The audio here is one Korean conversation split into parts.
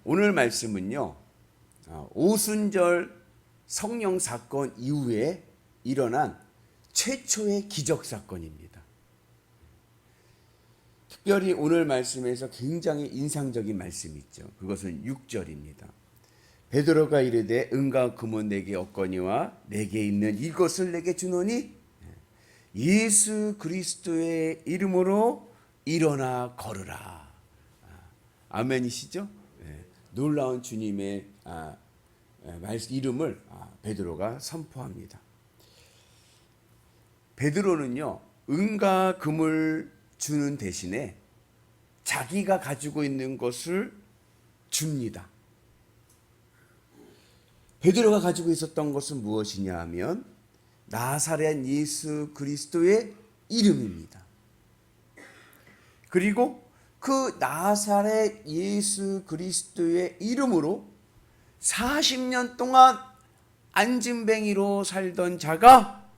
오늘 말씀은요, 오순절 성령 사건 이후에 일어난 최초의 기적 사건입니다. 특별히 오늘 말씀에서 굉장히 인상적인 말씀이 있죠. 그것은 6절입니다. 베드로가 이르되 은과 금은 내게 없거니와 내게 있는 이것을 내게 주노니 예수 그리스도의 이름으로 일어나 걸으라. 아멘이시죠? 놀라운 주님의 이름을 베드로가 선포합니다. 베드로는요, 은과 금을 주는 대신에 자기가 가지고 있는 것을 줍니다. 베드로가 가지고 있었던 것은 무엇이냐 하면 나사렛 예수 그리스도의 이름입니다. 그리고 그 나사렛 예수 그리스도의 이름으로 40년 동안 안진뱅이로 살던 자가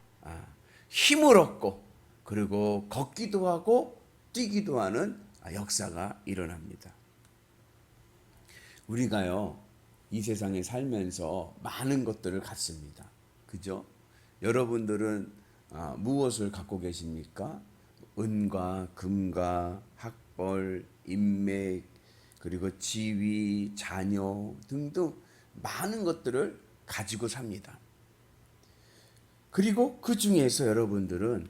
힘을 얻고 그리고 걷기도 하고 뛰기도 하는 역사가 일어납니다. 우리가요, 이 세상에 살면서 많은 것들을 갖습니다. 그죠? 여러분들은 무엇을 갖고 계십니까? 은과 금과 학벌, 인맥, 그리고 지위, 자녀 등등 많은 것들을 가지고 삽니다. 그리고 그 중에서 여러분들은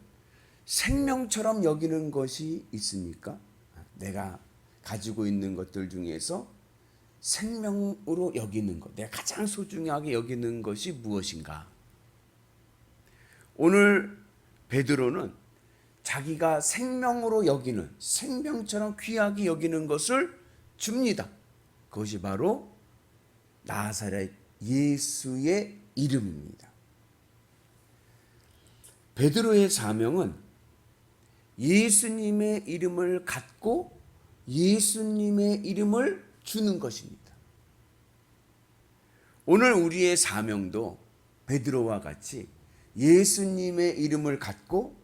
생명처럼 여기는 것이 있습니까? 내가 가지고 있는 것들 중에서 생명으로 여기는 것, 내가 가장 소중하게 여기는 것이 무엇인가? 오늘 베드로는 자기가 생명으로 여기는, 생명처럼 귀하게 여기는 것을 줍니다. 그것이 바로 나사렛 예수의 이름입니다. 베드로의 사명은 예수님의 이름을 갖고 예수님의 이름을 주는 것입니다. 오늘 우리의 사명도 베드로와 같이 예수님의 이름을 갖고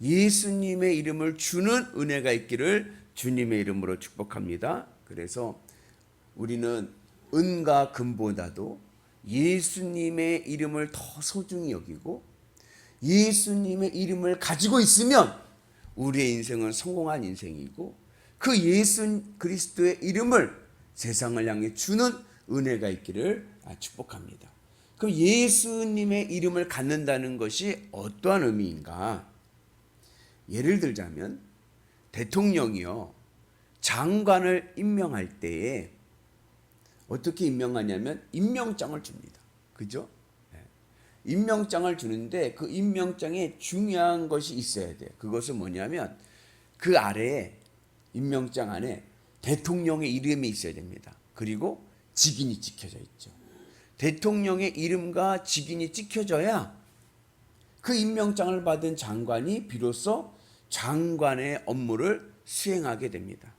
예수님의 이름을 주는 은혜가 있기를 주님의 이름으로 축복합니다. 그래서 우리는 은과 금보다도 예수님의 이름을 더 소중히 여기고 예수님의 이름을 가지고 있으면 우리의 인생은 성공한 인생이고 그 예수 그리스도의 이름을 세상을 향해 주는 은혜가 있기를 축복합니다. 그럼 예수님의 이름을 갖는다는 것이 어떠한 의미인가? 예를 들자면 대통령이요, 장관을 임명할 때에 어떻게 임명하냐면 임명장을 줍니다. 그죠? 임명장을 주는데 그 임명장에 중요한 것이 있어야 돼요. 그것은 뭐냐면 그 아래에 임명장 안에 대통령의 이름이 있어야 됩니다. 그리고 직인이 찍혀져 있죠. 대통령의 이름과 직인이 찍혀져야 그 임명장을 받은 장관이 비로소 장관의 업무를 수행하게 됩니다.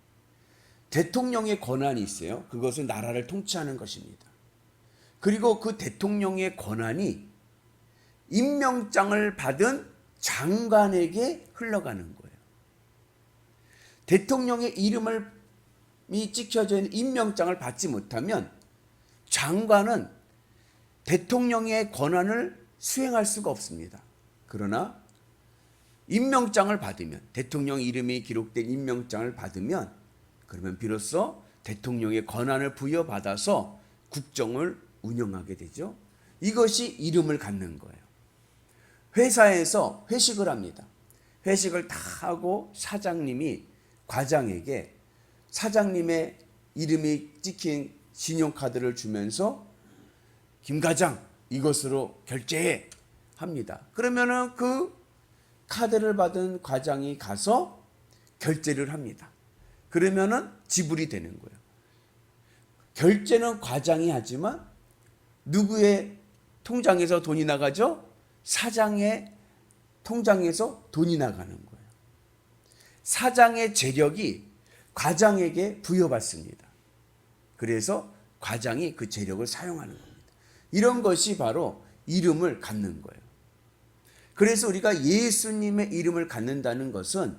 대통령의 권한이 있어요. 그것은 나라를 통치하는 것입니다. 그리고 그 대통령의 권한이 임명장을 받은 장관에게 흘러가는 거예요. 대통령의 이름이 찍혀져 있는 임명장을 받지 못하면 장관은 대통령의 권한을 수행할 수가 없습니다. 그러나 임명장을 받으면, 대통령 이름이 기록된 임명장을 받으면 그러면 비로소 대통령의 권한을 부여받아서 국정을 운영하게 되죠. 이것이 이름을 갖는 거예요. 회사에서 회식을 합니다. 회식을 다 하고 사장님이 과장에게 사장님의 이름이 찍힌 신용카드를 주면서 김 과장 이것으로 결제해 합니다. 그러면은 그 카드를 받은 과장이 가서 결제를 합니다. 그러면은 지불이 되는 거예요. 결제는 과장이 하지만 누구의 통장에서 돈이 나가죠? 사장의 통장에서 돈이 나가는 거예요. 사장의 재력이 과장에게 부여받습니다. 그래서 과장이 그 재력을 사용하는 겁니다. 이런 것이 바로 이름을 갖는 거예요. 그래서 우리가 예수님의 이름을 갖는다는 것은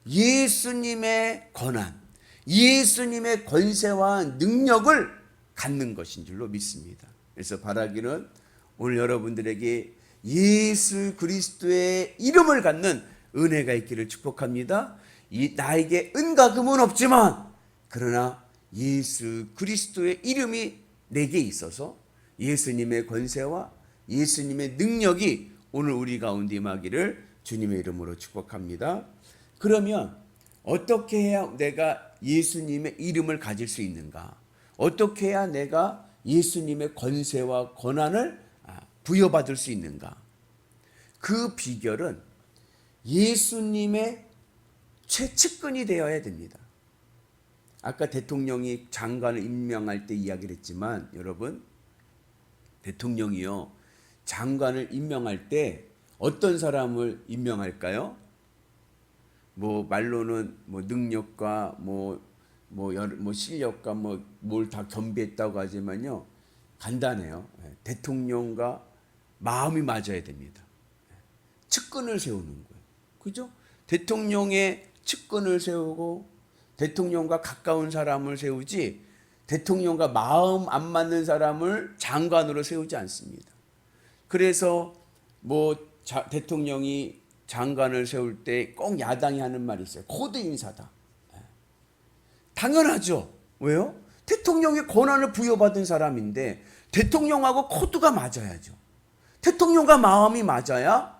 예수님의 권한, 예수님의 권세와 능력을 갖는 것인 줄로 믿습니다. 그래서 바라기는 오늘 여러분들에게 예수 그리스도의 이름을 갖는 은혜가 있기를 축복합니다. 나에게 은과 금은 없지만 그러나 예수 그리스도의 이름이 내게 있어서 예수님의 권세와 예수님의 능력이 오늘 우리 가운데 임하기를 주님의 이름으로 축복합니다. 그러면 어떻게 해야 내가 예수님의 이름을 가질 수 있는가? 어떻게 해야 내가 예수님의 권세와 권한을 부여받을 수 있는가? 그 비결은 예수님의 최측근이 되어야 됩니다. 아까 대통령이 장관을 임명할 때 이야기를 했지만 여러분, 대통령이요 장관을 임명할 때 어떤 사람을 임명할까요? 뭐 말로는 뭐 능력과 뭐 실력과 뭘 다 겸비했다고 하지만요 간단해요. 대통령과 마음이 맞아야 됩니다. 측근을 세우는 거예요. 그죠? 대통령의 측근을 세우고 대통령과 가까운 사람을 세우지 대통령과 마음 안 맞는 사람을 장관으로 세우지 않습니다. 그래서 대통령이 장관을 세울 때 꼭 야당이 하는 말이 있어요. 코드 인사다. 당연하죠. 왜요? 대통령의 권한을 부여받은 사람인데 대통령하고 코드가 맞아야죠. 대통령과 마음이 맞아야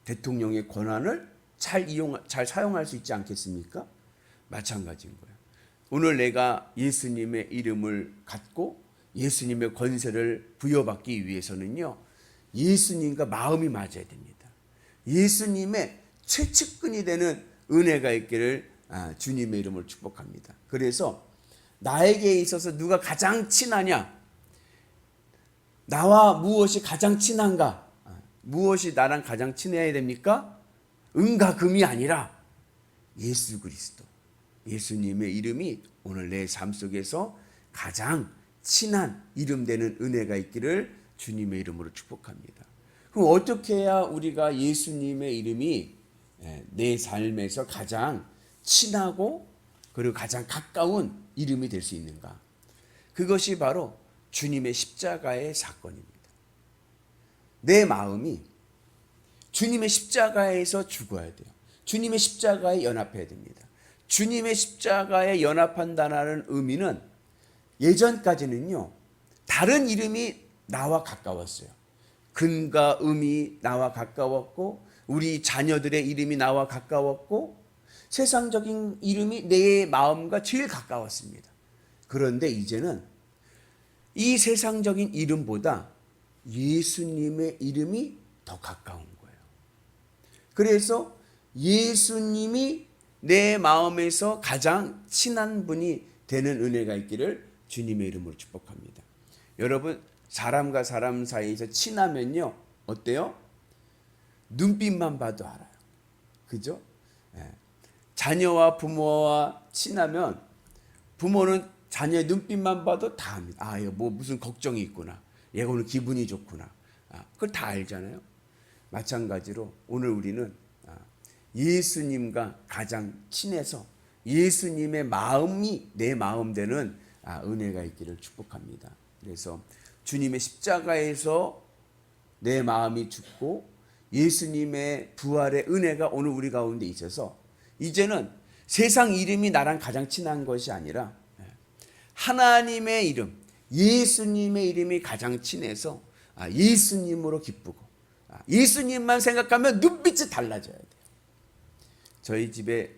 대통령의 권한을 잘 사용할 수 있지 않겠습니까? 마찬가지인 거예요. 오늘 내가 예수님의 이름을 갖고 예수님의 권세를 부여받기 위해서는요, 예수님과 마음이 맞아야 됩니다. 예수님의 최측근이 되는 은혜가 있기를 주님의 이름을 축복합니다. 그래서 나에게 있어서 누가 가장 친하냐? 나와 무엇이 가장 친한가? 무엇이 나랑 가장 친해야 됩니까? 은과 금이 아니라 예수 그리스도, 예수님의 이름이 오늘 내 삶 속에서 가장 친한 이름 되는 은혜가 있기를 주님의 이름으로 축복합니다. 그럼 어떻게 해야 우리가 예수님의 이름이 내 삶에서 가장 친하고 그리고 가장 가까운 이름이 될 수 있는가? 그것이 바로 주님의 십자가의 사건입니다. 내 마음이 주님의 십자가에서 죽어야 돼요. 주님의 십자가에 연합해야 됩니다. 주님의 십자가에 연합한다는 의미는 예전까지는요, 다른 이름이 나와 가까웠어요. 근과 음이 나와 가까웠고, 우리 자녀들의 이름이 나와 가까웠고, 세상적인 이름이 내 마음과 제일 가까웠습니다. 그런데 이제는 이 세상적인 이름보다 예수님의 이름이 더 가까운 거예요. 그래서 예수님이 내 마음에서 가장 친한 분이 되는 은혜가 있기를 주님의 이름으로 축복합니다. 여러분, 사람과 사람 사이에서 친하면요, 어때요? 눈빛만 봐도 알아요. 그죠? 자녀와 부모와 친하면 부모는 자녀의 눈빛만 봐도 다 압니다. 얘 무슨 걱정이 있구나. 얘가 오늘 기분이 좋구나. 그걸 다 알잖아요. 마찬가지로 오늘 우리는 예수님과 가장 친해서 예수님의 마음이 내 마음 되는 은혜가 있기를 축복합니다. 그래서 주님의 십자가에서 내 마음이 죽고 예수님의 부활의 은혜가 오늘 우리 가운데 있어서 이제는 세상 이름이 나랑 가장 친한 것이 아니라 하나님의 이름, 예수님의 이름이 가장 친해서 예수님으로 기쁘고 예수님만 생각하면 눈빛이 달라져야 돼요. 저희 집에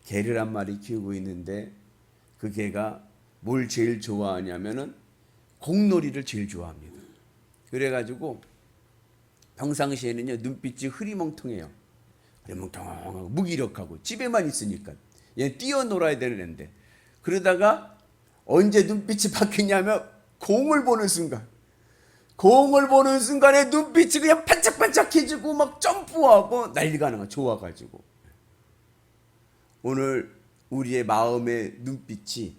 개를 한 마리 키우고 있는데 그 개가 뭘 제일 좋아하냐면은 공놀이를 제일 좋아합니다. 그래가지고 평상시에는요 눈빛이 흐리멍텅해요. 흐리멍텅하고 무기력하고 집에만 있으니까 얘는 뛰어놀아야 되는 애인데 그러다가 언제 눈빛이 바뀌냐면 공을 보는 순간에 눈빛이 그냥 반짝반짝해지고 막 점프하고 난리가 나요. 좋아가지고. 오늘 우리의 마음의 눈빛이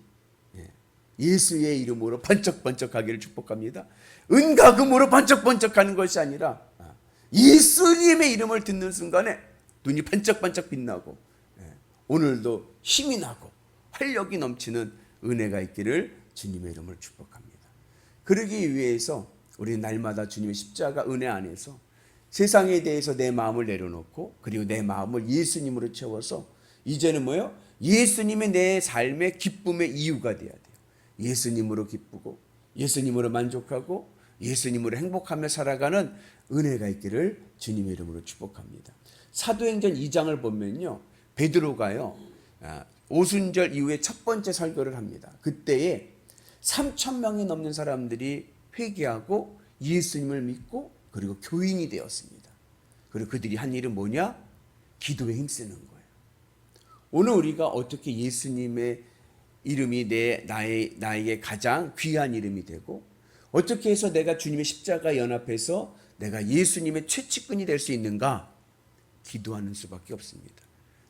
예수의 이름으로 번쩍번쩍하기를 축복합니다. 은과 금으로 번쩍번쩍하는 것이 아니라 예수님의 이름을 듣는 순간에 눈이 반짝반짝 빛나고 오늘도 힘이 나고 활력이 넘치는 은혜가 있기를 주님의 이름으로 축복합니다. 그러기 위해서 우리 날마다 주님의 십자가 은혜 안에서 세상에 대해서 내 마음을 내려놓고 그리고 내 마음을 예수님으로 채워서 이제는 뭐예요? 예수님의 내 삶의 기쁨의 이유가 돼야 돼요. 예수님으로 기쁘고 예수님으로 만족하고 예수님으로 행복하며 살아가는 은혜가 있기를 주님의 이름으로 축복합니다. 사도행전 2장을 보면요, 베드로가요 오순절 이후에 첫 번째 설교를 합니다. 그때에 3,000명이 넘는 사람들이 회개하고 예수님을 믿고 그리고 교인이 되었습니다. 그리고 그들이 한 일은 뭐냐? 기도에 힘쓰는 거예요. 오늘 우리가 어떻게 예수님의 이름이 나에게 가장 귀한 이름이 되고 어떻게 해서 내가 주님의 십자가 연합해서 내가 예수님의 최측근이 될 수 있는가? 기도하는 수밖에 없습니다.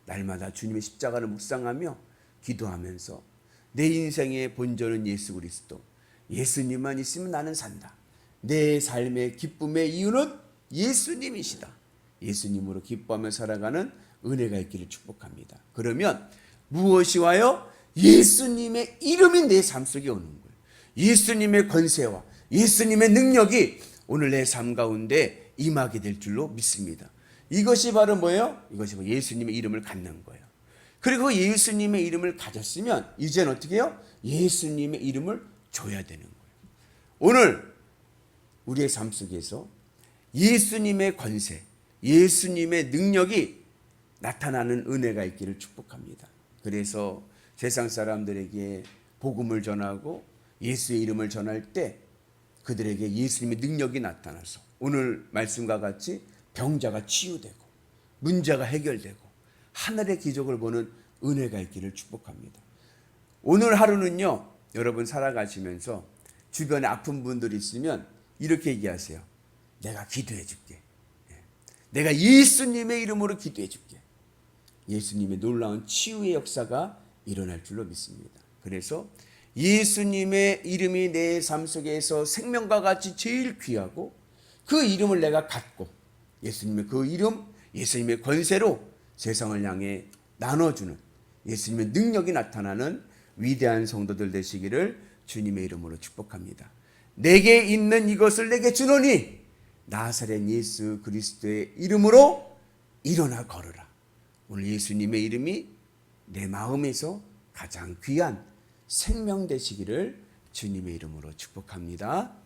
날마다 주님의 십자가를 묵상하며 기도하면서 내 인생의 본전은 예수 그리스도, 예수님만 있으면 나는 산다. 내 삶의 기쁨의 이유는 예수님이시다. 예수님으로 기뻐하며 살아가는 은혜가 있기를 축복합니다. 그러면 무엇이 와요? 예수님의 이름이 내 삶 속에 오는 거예요. 예수님의 권세와 예수님의 능력이 오늘 내 삶 가운데 임하게 될 줄로 믿습니다. 이것이 바로 뭐예요? 이것이 예수님의 이름을 갖는 거예요. 그리고 예수님의 이름을 가졌으면 이제는 어떻게 해요? 예수님의 이름을 줘야 되는 거예요. 오늘 우리의 삶 속에서 예수님의 권세, 예수님의 능력이 나타나는 은혜가 있기를 축복합니다. 그래서 세상 사람들에게 복음을 전하고 예수의 이름을 전할 때 그들에게 예수님의 능력이 나타나서 오늘 말씀과 같이 병자가 치유되고 문제가 해결되고 하늘의 기적을 보는 은혜가 있기를 축복합니다. 오늘 하루는요, 여러분 살아가시면서 주변에 아픈 분들이 있으면 이렇게 얘기하세요. 내가 기도해 줄게. 내가 예수님의 이름으로 기도해 줄게. 예수님의 놀라운 치유의 역사가 일어날 줄로 믿습니다. 그래서 예수님의 이름이 내 삶 속에서 생명과 같이 제일 귀하고 그 이름을 내가 갖고 예수님의 그 이름, 예수님의 권세로 세상을 향해 나눠주는 예수님의 능력이 나타나는 위대한 성도들 되시기를 주님의 이름으로 축복합니다. 내게 있는 이것을 내게 주노니 나사렛 예수 그리스도의 이름으로 일어나 걸으라. 오늘 예수님의 이름이 내 마음에서 가장 귀한 생명 되시기를 주님의 이름으로 축복합니다.